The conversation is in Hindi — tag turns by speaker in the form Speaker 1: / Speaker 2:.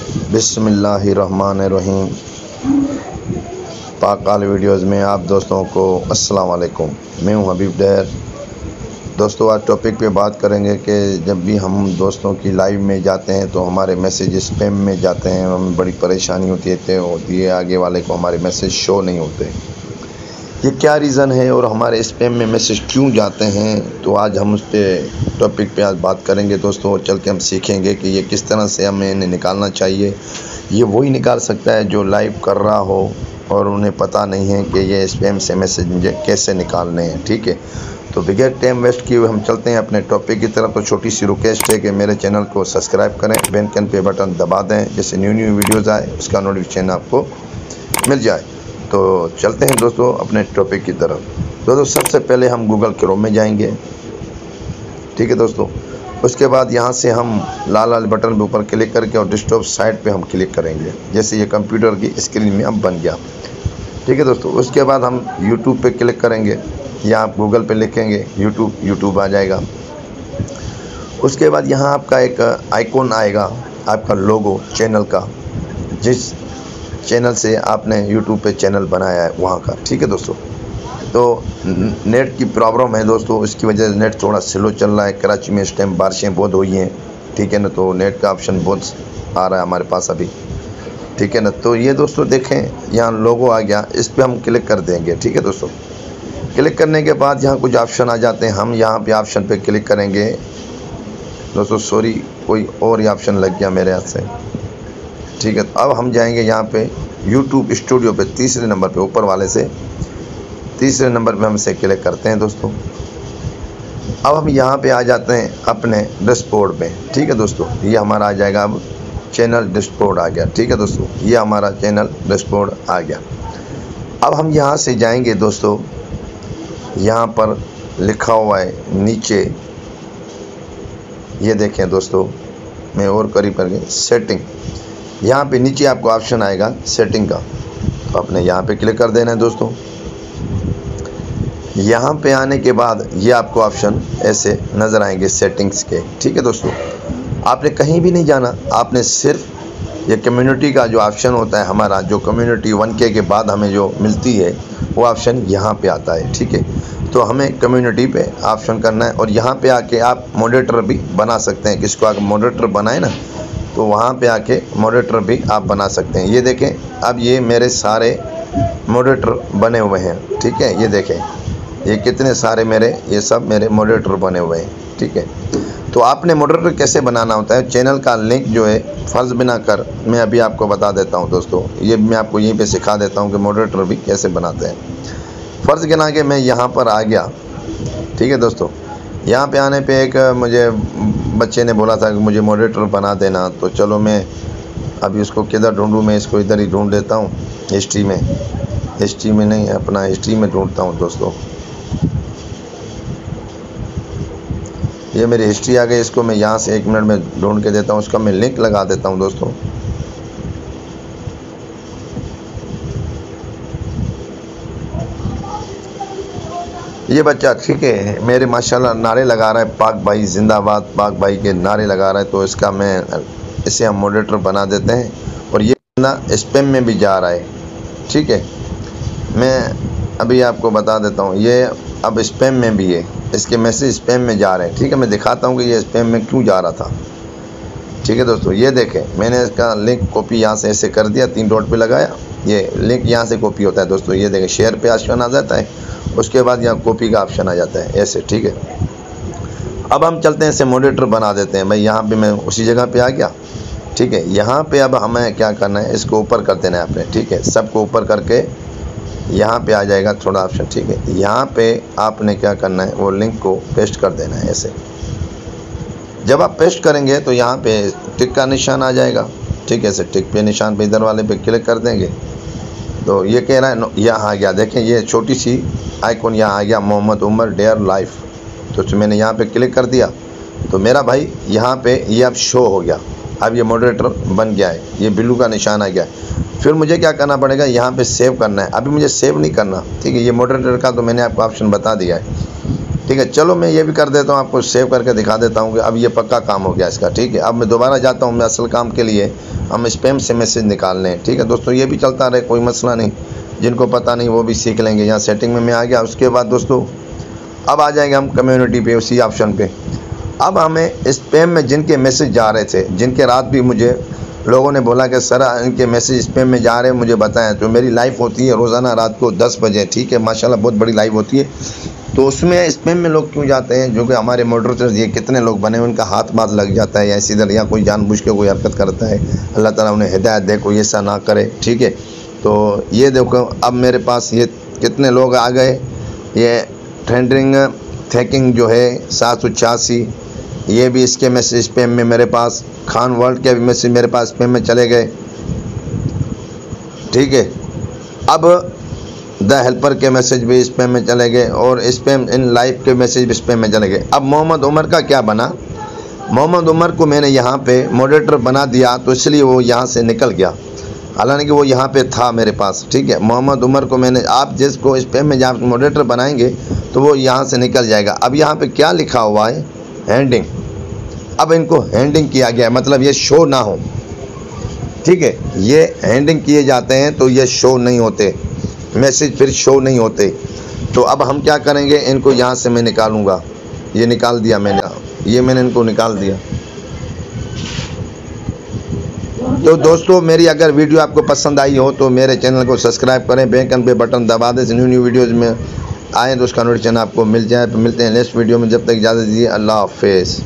Speaker 1: बिस्मिल्लाहिर्रहमानिर्रहीम। पाकाल वीडियोस में आप दोस्तों को अस्सलाम वालेकुम। मैं हूं हबीब डैर। दोस्तों आज टॉपिक पे बात करेंगे कि जब भी हम दोस्तों की लाइव में जाते हैं तो हमारे मैसेज स्पैम में जाते हैं, हमें बड़ी परेशानी होती है, आगे वाले को हमारे मैसेज शो नहीं होते। ये क्या रीज़न है और हमारे स्पैम में मैसेज क्यों जाते हैं, तो आज हम उस पर टॉपिक पे आज बात करेंगे दोस्तों। और चल के हम सीखेंगे कि ये किस तरह से हमें इन्हें निकालना चाहिए। ये वही निकाल सकता है जो लाइव कर रहा हो और उन्हें पता नहीं है कि ये स्पैम से मैसेज मुझे कैसे निकालने हैं। ठीक है, तो बगैर टाइम वेस्ट किए हुए हम चलते हैं अपने टॉपिक की तरफ। तो छोटी सी रिक्वेस्ट है कि मेरे चैनल को सब्सक्राइब करें, बेल आइकन पे बटन दबा दें, जैसे न्यू वीडियोज़ आए उसका नोटिफिकेशन आपको मिल जाए। तो चलते हैं दोस्तों अपने टॉपिक की तरफ। दोस्तों सबसे पहले हम गूगल क्रोम में जाएंगे। ठीक है दोस्तों, उसके बाद यहाँ से हम लाल लाल बटन पे ऊपर क्लिक करके और डेस्कटॉप साइट पे हम क्लिक करेंगे, जैसे ये कंप्यूटर की स्क्रीन में अब बन गया। ठीक है दोस्तों, उसके बाद हम यूट्यूब पे क्लिक करेंगे या आप गूगल पे लिखेंगे यूट्यूब आ जाएगा। उसके बाद यहाँ आपका एक आइकॉन आएगा, आपका लोगो चैनल का, जिस चैनल से आपने यूट्यूब पे चैनल बनाया है वहाँ का। ठीक है दोस्तों, तो नेट की प्रॉब्लम है दोस्तों, इसकी वजह से नेट थोड़ा स्लो चल रहा है। कराची में इस टाइम बारिशें बहुत हुई हैं, ठीक है ना, तो नेट का ऑप्शन बहुत आ रहा है हमारे पास अभी। ठीक है ना, तो ये दोस्तों देखें यहाँ लोगो आ गया, इस पर हम क्लिक कर देंगे। ठीक है दोस्तों, क्लिक करने के बाद यहाँ कुछ ऑप्शन आ जाते हैं, हम यहाँ पे ऑप्शन पे क्लिक करेंगे। दोस्तों सॉरी, कोई और ही ऑप्शन लग गया मेरे हाथ से। ठीक है, तो अब हम जाएंगे यहाँ पे यूट्यूब स्टूडियो पे, तीसरे नंबर पे, ऊपर वाले से तीसरे नंबर पे हम इसे क्लिक करते हैं दोस्तों। अब हम यहाँ पे आ जाते हैं अपने डैशबोर्ड में। ठीक है दोस्तों, ये हमारा आ जाएगा, अब चैनल डैशबोर्ड आ गया। ठीक है दोस्तों, ये हमारा चैनल डैशबोर्ड आ गया। अब हम यहाँ से जाएंगे दोस्तों, यहाँ पर लिखा हुआ है नीचे, ये देखें दोस्तों, मैं और करीब करके सेटिंग, यहाँ पे नीचे आपको ऑप्शन आएगा सेटिंग का, तो आपने यहाँ पे क्लिक कर देना है दोस्तों। यहाँ पे आने के बाद ये आपको ऑप्शन ऐसे नज़र आएंगे सेटिंग्स के। ठीक है दोस्तों, आपने कहीं भी नहीं जाना, आपने सिर्फ ये कम्युनिटी का जो ऑप्शन होता है हमारा, जो कम्युनिटी 1K के बाद हमें जो मिलती है वो ऑप्शन यहाँ पे आता है। ठीक है, तो हमें कम्युनिटी पे ऑप्शन करना है और यहाँ पे आके आप मॉडरेटर भी बना सकते हैं। किसको आगे मॉडरेटर बनाए ना, तो वहाँ पे आके मॉडरेटर भी आप बना सकते हैं। ये देखें, अब ये मेरे सारे मॉडरेटर बने हुए हैं। ठीक है, ये देखें, ये कितने सारे ये सब मेरे मॉडरेटर बने हुए हैं। ठीक है, तो आपने मॉडरेटर कैसे बनाना होता है, चैनल का लिंक जो है फ़र्ज़ बिना कर मैं अभी आपको बता देता हूँ दोस्तों। ये मैं आपको यहीं पे सिखा देता हूँ कि मॉडरेटर भी कैसे बनाते हैं। फ़र्ज़ गिना के मैं यहाँ पर आ गया। ठीक है दोस्तों, यहाँ पे आने पे एक मुझे बच्चे ने बोला था कि मुझे मॉडरेटर बना देना, तो चलो मैं अभी उसको किधर ढूंढूँ, मैं इसको इधर ही ढूंढ देता हूँ, हिस्ट्री में नहीं, अपना हिस्ट्री में ढूंढता हूँ दोस्तों। ये मेरी हिस्ट्री आ गई, इसको मैं यहाँ से 1 मिनट में ढूंढ के देता हूँ, उसका मैं लिंक लगा देता हूँ दोस्तों। ये बच्चा ठीक है मेरे माशाल्लाह नारे लगा रहा है, पाक भाई जिंदाबाद, पाक भाई के नारे लगा रहा है, तो इसका इसे हम मॉडरेटर बना देते हैं। और ये ना स्पैम में भी जा रहा है। ठीक है, मैं अभी आपको बता देता हूँ, ये अब स्पैम में भी है, इसके मैसेज स्पैम में जा रहे हैं। ठीक है, मैं दिखाता हूँ कि ये स्पैम में क्यों जा रहा था। ठीक है दोस्तों, ये देखें, मैंने इसका लिंक कॉपी यहाँ से ऐसे कर दिया, 3 डॉट पे लगाया, ये लिंक यहाँ से कॉपी होता है दोस्तों। ये देखें, शेयर पे ऑप्शन आ जाता है, उसके बाद यहाँ कॉपी का ऑप्शन आ जाता है ऐसे। ठीक है, अब हम चलते हैं, इसे मॉडरेटर बना देते हैं भाई। यहाँ पे मैं उसी जगह पे आ गया। ठीक है, यहाँ पे अब हमें क्या करना है, इसको ऊपर कर देना है आपने। ठीक है, सबको ऊपर करके यहाँ पे आ जाएगा थोड़ा ऑप्शन। ठीक है, यहाँ पे आपने क्या करना है, वो लिंक को पेस्ट कर देना है ऐसे। जब आप पेस्ट करेंगे तो यहाँ पे टिक का निशान आ जाएगा। ठीक है, ऐसे टिक पे निशान पे इधर वाले पे क्लिक कर देंगे, तो ये कह रहा है यहाँ आ गया। देखें, ये छोटी सी आइकॉन यहाँ आ गया, मोहम्मद उमर डेयर लाइफ। तो मैंने यहाँ पे क्लिक कर दिया, तो मेरा भाई यहाँ पे ये अब शो हो गया, अब ये मॉडरेटर बन गया है, ये ब्लू का निशान आ गया है। फिर मुझे क्या करना पड़ेगा, यहाँ पे सेव करना है। अभी मुझे सेव नहीं करना। ठीक है, ये मॉडरेटर का तो मैंने आपको ऑप्शन बता दिया है। ठीक है। चलो मैं ये भी कर देता हूँ, आपको सेव करके दिखा देता हूँ कि अब ये पक्का काम हो गया इसका। ठीक है, अब मैं दोबारा जाता हूँ मैं असल काम के लिए, हम स्पैम से मैसेज निकाल लें। ठीक है दोस्तों, ये भी चलता रहे, कोई मसला नहीं, जिनको पता नहीं वो भी सीख लेंगे। यहाँ सेटिंग में मैं आ गया। उसके बाद दोस्तों अब आ जाएंगे हम कम्युनिटी पे, उसी ऑप्शन पे। अब हमें स्पैम में जिनके मैसेज जा रहे थे, जिनके रात भी मुझे लोगों ने बोला कि सर इनके मैसेज स्पैम में जा रहे हैं, मुझे बताएं। तो मेरी लाइव होती है रोज़ाना रात को 10 बजे। ठीक है, माशाल्लाह बहुत बड़ी लाइव होती है। तो उसमें स्पैम में लोग क्यों जाते हैं, जो कि हमारे मॉडरेटर्स ये कितने लोग बने हैं, उनका हाथ बात लग जाता है या ऐसी तरह, या कोई जानबूझ के कोई हरकत करता है। अल्लाह ताला उन्हें हिदायत दे, कोई ऐसा ना करे। ठीक है, तो ये देखो अब मेरे पास ये कितने लोग आ गए। ये ट्रेंडिंग थैकिंग जो है 786, ये भी इसके मैसेज स्पैम में मेरे पास। खान वर्ल्ड के भी मैसेज मेरे पास स्पैम में चले गए। ठीक है, अब द हेल्पर के मैसेज भी स्पैम में चले गए और स्पैम इन लाइव के मैसेज भी स्पैम में चले गए। अब मोहम्मद उमर का क्या बना, मोहम्मद उमर को मैंने यहाँ पे मॉडरेटर बना दिया, तो इसलिए वो यहाँ से निकल गया, हालांकि वो यहाँ पे था मेरे पास। ठीक है, मोहम्मद उमर को मैंने, आप जिसको स्पैम में जहाँ मॉडरेटर बनाएंगे तो वो यहाँ से निकल जाएगा। अब यहाँ पे क्या लिखा हुआ है, हैंडिंग। अब इनको हैंडिंग किया गया है, मतलब ये शो ना हो। ठीक है, ये हैंडिंग किए जाते हैं तो ये शो नहीं होते, मैसेज फिर शो नहीं होते। तो अब हम क्या करेंगे, इनको यहाँ से मैं निकालूंगा। ये निकाल दिया मैंने, ये मैंने इनको निकाल दिया। तो दोस्तों मेरी अगर वीडियो आपको पसंद आई हो तो मेरे चैनल को सब्सक्राइब करें, बेल आइकन पे बटन दबा दें, न्यू वीडियोज़ में आए तो उसका नोटिफिकेशन आपको मिल जाए। तो मिलते हैं नेक्स्ट वीडियो में, जब तक इजाज़त दीजिए, अल्लाह हाफिज़।